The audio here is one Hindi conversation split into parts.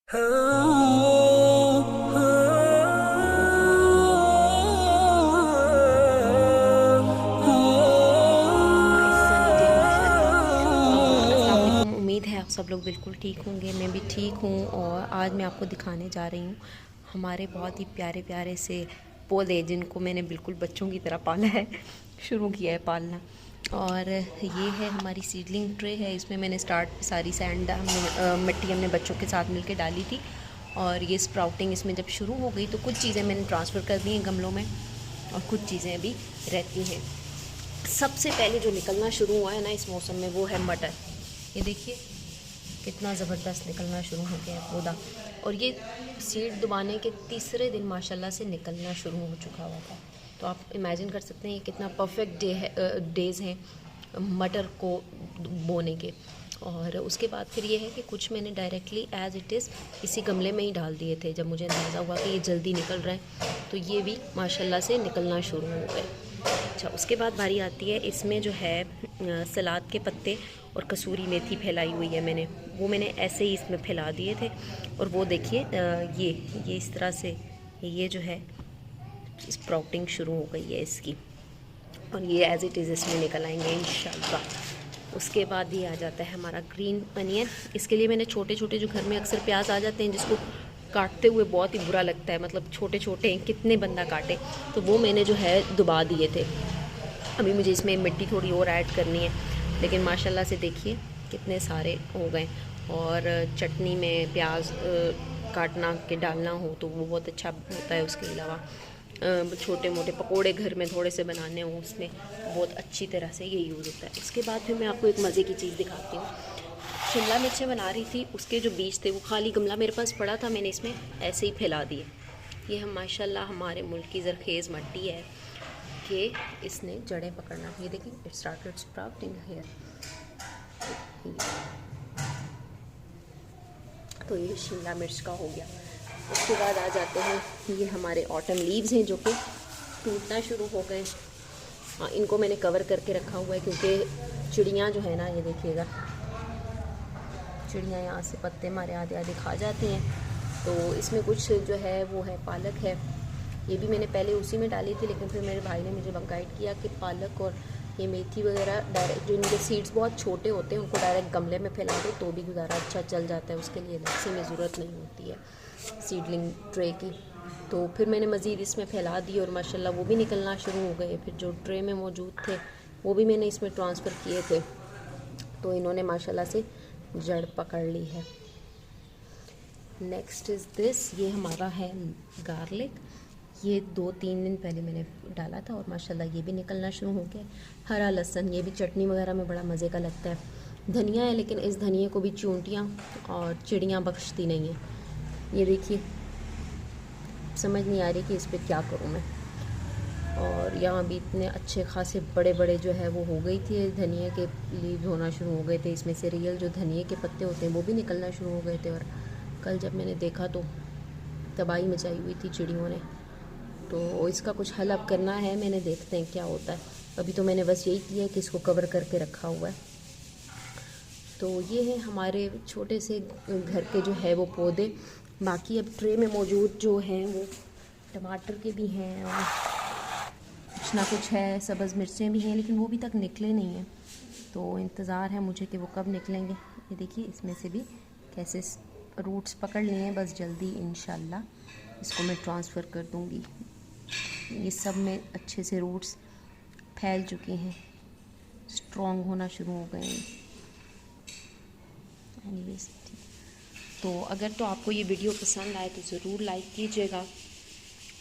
उम्मीद है आप सब लोग बिल्कुल ठीक होंगे। मैं भी ठीक हूँ और आज मैं आपको दिखाने जा रही हूँ हमारे बहुत ही प्यारे प्यारे से पौधे जिनको मैंने बिल्कुल बच्चों की तरह पाला है, शुरू किया है पालना। और ये है हमारी सीडलिंग ट्रे है, इसमें मैंने सारी सैंड मिट्टी हमने बच्चों के साथ मिलकर डाली थी। और ये स्प्राउटिंग इसमें जब शुरू हो गई तो कुछ चीज़ें मैंने ट्रांसफ़र कर दी हैं गमलों में और कुछ चीज़ें अभी रहती हैं। सबसे पहले जो निकलना शुरू हुआ है ना इस मौसम में वो है मटर। ये देखिए कितना ज़बरदस्त निकलना शुरू हो गया है पौधा, और ये सीड दबाने के तीसरे दिन माशाल्लाह से निकलना शुरू हो चुका हुआ था। तो आप इमेजिन कर सकते हैं ये कितना परफेक्ट डेज़ हैं मटर को बोने के। और उसके बाद फिर ये है कि कुछ मैंने डायरेक्टली एज़ इट इज़ इसी गमले में ही डाल दिए थे जब मुझे अंदाज़ा हुआ कि ये जल्दी निकल रहे हैं, तो ये भी माशाल्लाह से निकलना शुरू हो गए। अच्छा, उसके बाद बारी आती है इसमें जो है सलाद के पत्ते और कसूरी मेथी फैलाई हुई है मैंने, वो मैंने ऐसे ही इसमें फैला दिए थे। और वो देखिए ये इस तरह से ये जो है स्प्राउटिंग शुरू हो गई है इसकी, और ये एज़ इट इज़ इसमें निकल आएंगे इंशाल्लाह। उसके बाद ये आ जाता है हमारा ग्रीन अनियन। इसके लिए मैंने छोटे छोटे, जो घर में अक्सर प्याज आ जाते हैं जिसको काटते हुए बहुत ही बुरा लगता है, मतलब छोटे छोटे हैं, कितने बंदा काटे, तो वो मैंने जो है दबा दिए थे। अभी मुझे इसमें मिट्टी थोड़ी और ऐड करनी है, लेकिन माशाल्लाह से देखिए कितने सारे हो गए। और चटनी में प्याज काटना के डालना हो तो वो बहुत अच्छा होता है। उसके अलावा छोटे मोटे पकोड़े घर में थोड़े से बनाने हो उसमें बहुत अच्छी तरह से ये यूज़ होता है। उसके बाद फिर मैं आपको एक मज़े की चीज़ दिखाती हूँ। शिमला मिर्चें बना रही थी, उसके जो बीज थे वो खाली गमला मेरे पास पड़ा था, मैंने इसमें ऐसे ही फैला दिए। ये हम माशाल्लाह हमारे मुल्क की ज़रखेज़ मट्टी है कि इसने जड़ें पकड़ना। ये देखिए इट स्टार्टेड स्प्राउटिंग हियर। तो ये शिमला मिर्च का हो गया। उसके बाद आ जाते हैं ये हमारे ऑटम लीव्स हैं जो कि टूटना शुरू हो गए। हाँ, इनको मैंने कवर करके रखा हुआ है क्योंकि चिड़ियाँ जो है ना, ये देखिएगा चिड़ियाँ यहाँ से पत्ते हमारे आधे आधे खा जाते हैं। तो इसमें कुछ जो है वो है पालक है, ये भी मैंने पहले उसी में डाली थी, लेकिन फिर मेरे भाई ने मुझे गाइड किया कि पालक और ये मेथी वगैरह डायरेक्ट, जो इनके सीड्स बहुत छोटे होते हैं उनको डायरेक्ट गमले में फैला दो तो भी गुजारा अच्छा चल जाता है, उसके लिए मिक्सी में ज़रूरत नहीं होती है सीडलिंग ट्रे की। तो फिर मैंने मज़ीद इसमें फैला दी और माशाल्लाह वो भी निकलना शुरू हो गए। फिर जो ट्रे में मौजूद थे वो भी मैंने इसमें ट्रांसफ़र किए थे, तो इन्होंने माशाल्लाह से जड़ पकड़ ली है। नेक्स्ट इज़ दिस, ये हमारा है गार्लिक। ये 2-3 दिन पहले मैंने डाला था और माशाल्लाह ये भी निकलना शुरू हो गया। हरा लहसुन, ये भी चटनी वगैरह में बड़ा मज़े का लगता है। धनिया है, लेकिन इस धनिया को भी चूंटियाँ और चिड़ियाँ बख्शती नहीं हैं। ये देखिए समझ नहीं आ रही कि इस पर क्या करूँ मैं। और यहाँ भी इतने अच्छे खासे बड़े बड़े जो है वो हो गई थी, धनिया के लीव्स होना शुरू हो गए थे। इसमें से रियल जो धनिया के पत्ते होते हैं वो भी निकलना शुरू हो गए थे। और कल जब मैंने देखा तो तबाही मचाई हुई थी चिड़ियों ने। तो इसका कुछ हल अब करना है, मैंने देखते हैं क्या होता है। अभी तो मैंने बस यही किया कि इसको कवर करके रखा हुआ है। तो ये है हमारे छोटे से घर के जो है वो पौधे। बाकी अब ट्रे में मौजूद जो हैं वो टमाटर के भी हैं और कुछ ना कुछ है, सब्ज़ मिर्चें भी हैं, लेकिन वो भी तक निकले नहीं हैं। तो इंतज़ार है मुझे कि वो कब निकलेंगे। ये देखिए इसमें से भी कैसे रूट्स पकड़ लिए हैं, बस जल्दी इंशाल्लाह इसको मैं ट्रांसफ़र कर दूँगी। ये सब में अच्छे से रूट्स फैल चुके हैं, स्ट्रॉन्ग होना शुरू हो गए हैं। एनीवेज, तो अगर तो आपको ये वीडियो पसंद आए तो ज़रूर लाइक कीजिएगा।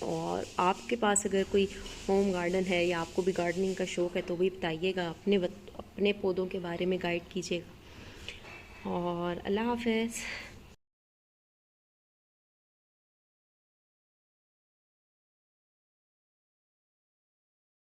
और आपके पास अगर कोई होम गार्डन है या आपको भी गार्डनिंग का शौक़ है तो भी बताइएगा, अपने पौधों के बारे में गाइड कीजिएगा। और अल्लाह हाफ़िज़।